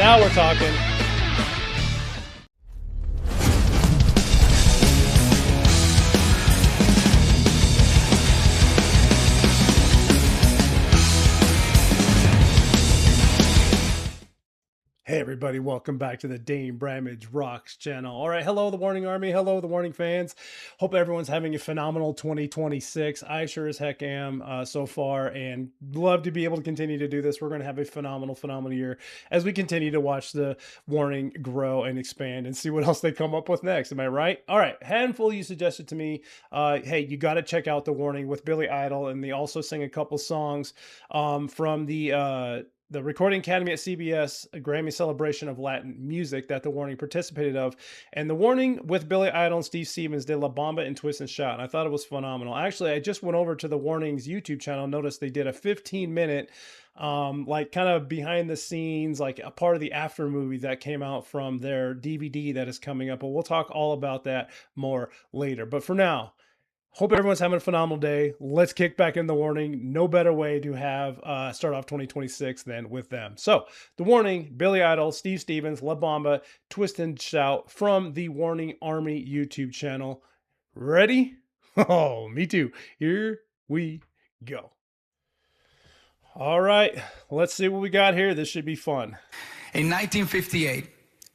Now we're talking. Hey everybody, welcome back to the danebramageROCKS channel. All right, hello the Warning Army, hello the Warning fans. Hope everyone's having a phenomenal 2026. I sure as heck am so far, and love to be able to continue to do this. We're going to have a phenomenal year as we continue to watch the Warning grow and expand and see what else they come up with next. Am I right? All right, handful you suggested to me, hey, you got to check out the Warning with Billy Idol, and they also sing a couple songs from the Recording Academy at CBS, a Grammy celebration of Latin music that the Warning participated of. And the Warning with Billy Idol and Steve Stevens did La Bamba and Twist and Shout. And I thought it was phenomenal. Actually, I just went over to the Warning's YouTube channel, noticed they did a 15-minute like kind of behind the scenes, like a part of the after movie that came out from their DVD that is coming up. But we'll talk all about that more later. But for now, hope everyone's having a phenomenal day. Let's kick back in the Warning. No better way to have start off 2026 than with them. So the Warning, Billy Idol, Steve Stevens, La Bamba, Twist and Shout from the Warning Army YouTube channel. Ready? Oh, me too. Here we go. All right, let's see what we got here. This should be fun. In 1958,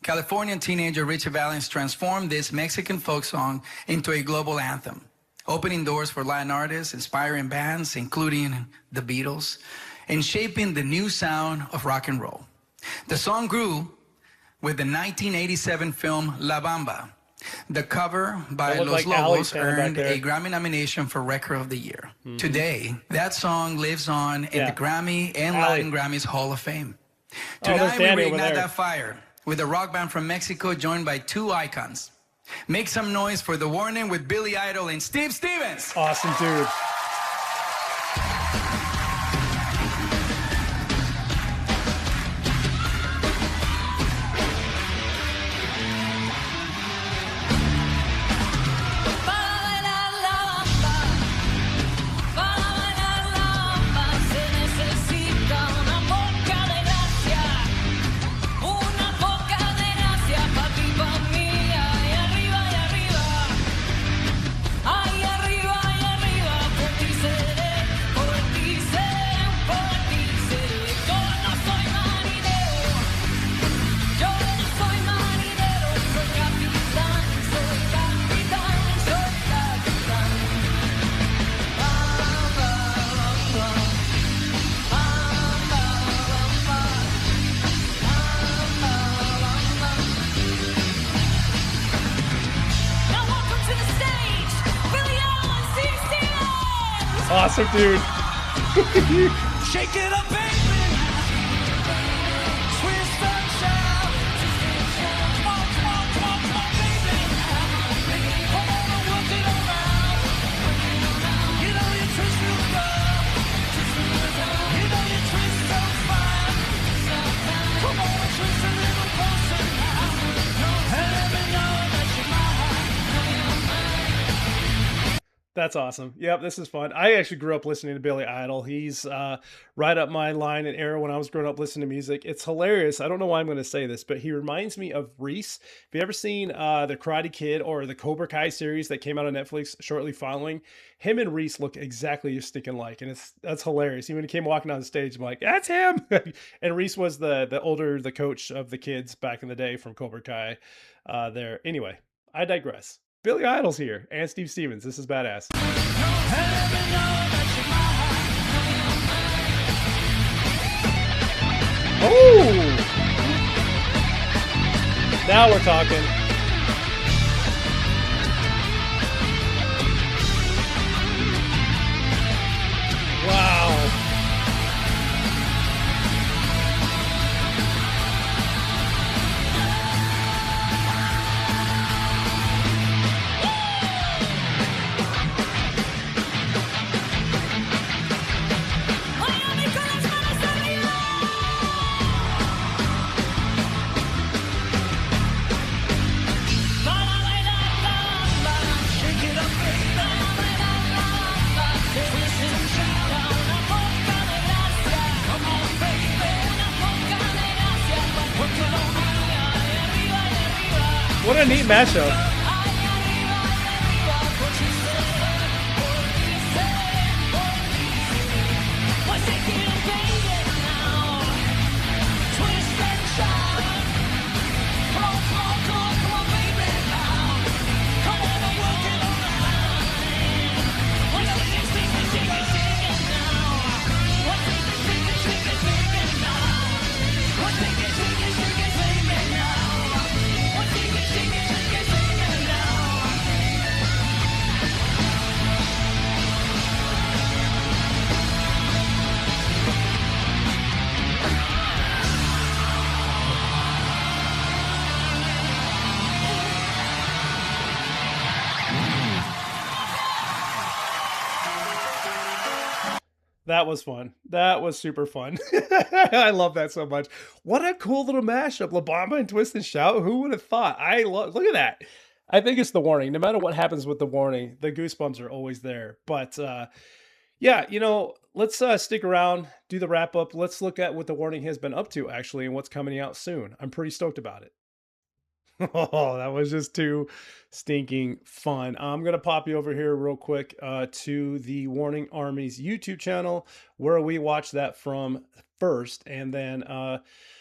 Californian teenager Richie Valens transformed this Mexican folk song into a global anthem, opening doors for Latin artists, inspiring bands, including the Beatles, and shaping the new sound of rock and roll. The song grew with the 1987 film La Bamba. The cover by Los Lobos earned a Grammy nomination for Record of the Year. Today, that song lives on in the Grammy and Latin Grammys Hall of Fame. Tonight, we reignite that fire with a rock band from Mexico joined by two icons. Make some noise for the Warning with Billy Idol and Steve Stevens. Awesome, dude. Awesome, dude. Shake it up, baby. Twist and shout. Come on, baby. Come on and work it around. You know you twist real good. You know you twist so fine. Come on and twist a little closer now. And let me know that you're mine. That's awesome. Yep, this is fun. I actually grew up listening to Billy Idol. He's right up my line and era when I was growing up listening to music. It's hilarious. I don't know why I'm going to say this, but he reminds me of Reese. Have you ever seen The Karate Kid or the Cobra Kai series that came out on Netflix shortly following? Him and Reese look exactly just stinking like, and that's hilarious. Even when he came walking on the stage, I'm like, that's him. And Reese was the coach of the kids back in the day from Cobra Kai there. Anyway, I digress. Billy Idol's here and Steve Stevens. This is badass. Oh! Now we're talking. Wow. a neat mashup. That was fun. That was super fun. I love that so much. What a cool little mashup. La Bamba and Twist and Shout. Who would have thought? I love, look at that. I think it's the warning. No matter what happens with the warning, the goosebumps are always there. But yeah, let's stick around, do the wrap up. Let's look at what the warning has been up to actually and what's coming out soon. I'm pretty stoked about it. Oh, that was just too stinking fun. I'm going to pop you over here real quick to the Warning Army's YouTube channel where we watch that from first. And then,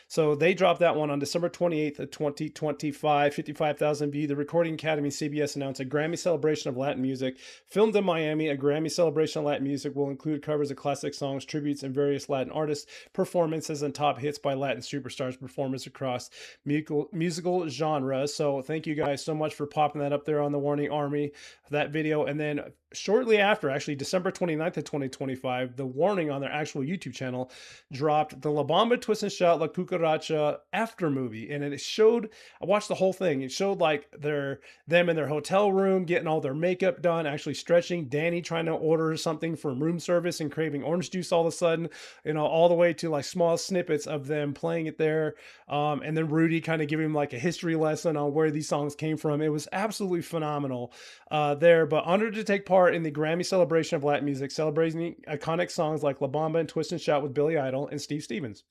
so they dropped that one on December 28th of 2025, 55,000 view. The Recording Academy CBS announced a Grammy celebration of Latin music. Filmed in Miami, a Grammy celebration of Latin music will include covers of classic songs, tributes, and various Latin artists, performances, and top hits by Latin superstars, performers across musical genres. So thank you guys so much for popping that up there on the Warning Army, that video. And then shortly after, actually December 29th of 2025, the Warning on their actual YouTube channel dropped the La Bamba Twist and Shout La Cucaracha after movie. And it showed, I watched the whole thing. It showed like them in their hotel room, getting all their makeup done, actually stretching, Dany trying to order something from room service and craving orange juice all of a sudden, all the way to like small snippets of them playing it there. And then Rudy kind of giving him like a history lesson on where these songs came from. It was absolutely phenomenal there, but honored to take part in the Grammy celebration of Latin music, celebrating iconic songs like La Bamba and Twist and Shout with Billy Idol and Steve Stevens.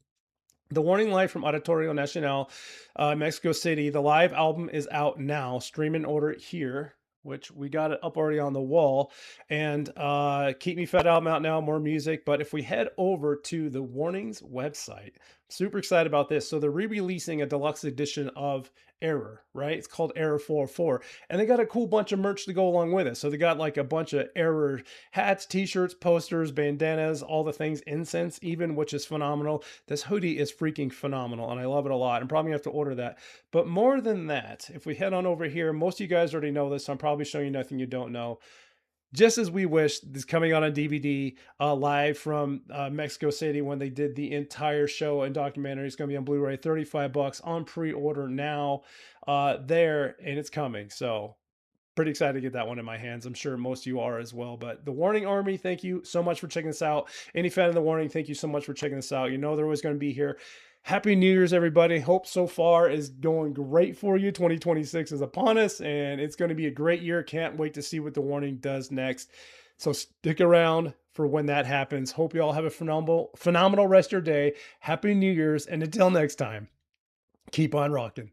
The Warning live from Auditorio Nacional, Mexico City. The live album is out now. Stream and order it here, which we got it up already on the wall. And Keep Me Fed album out now, more music. But if we head over to the Warning's website, super excited about this. So they're re-releasing a deluxe edition of Error, right? It's called Error 404. And they got a cool bunch of merch to go along with it. So they got like a bunch of Error hats, t-shirts, posters, bandanas, all the things, incense even, which is phenomenal. This hoodie is freaking phenomenal and I love it a lot. I'm probably gonna have to order that. But more than that, if we head on over here, most of you guys already know this, so I'm probably showing you nothing you don't know. Just as we wish, this coming out on DVD live from Mexico City when they did the entire show and documentary. It's going to be on Blu-ray, $35 on pre-order now there, and it's coming. So pretty excited to get that one in my hands. I'm sure most of you are as well. But the Warning Army, thank you so much for checking this out. Any fan of the Warning, thank you so much for checking this out. You know they're always going to be here. Happy New Year's, everybody. Hope so far is going great for you. 2026 is upon us, and it's going to be a great year. Can't wait to see what the Warning does next. So stick around for when that happens. Hope you all have a phenomenal rest of your day. Happy New Year's, and until next time, keep on rocking.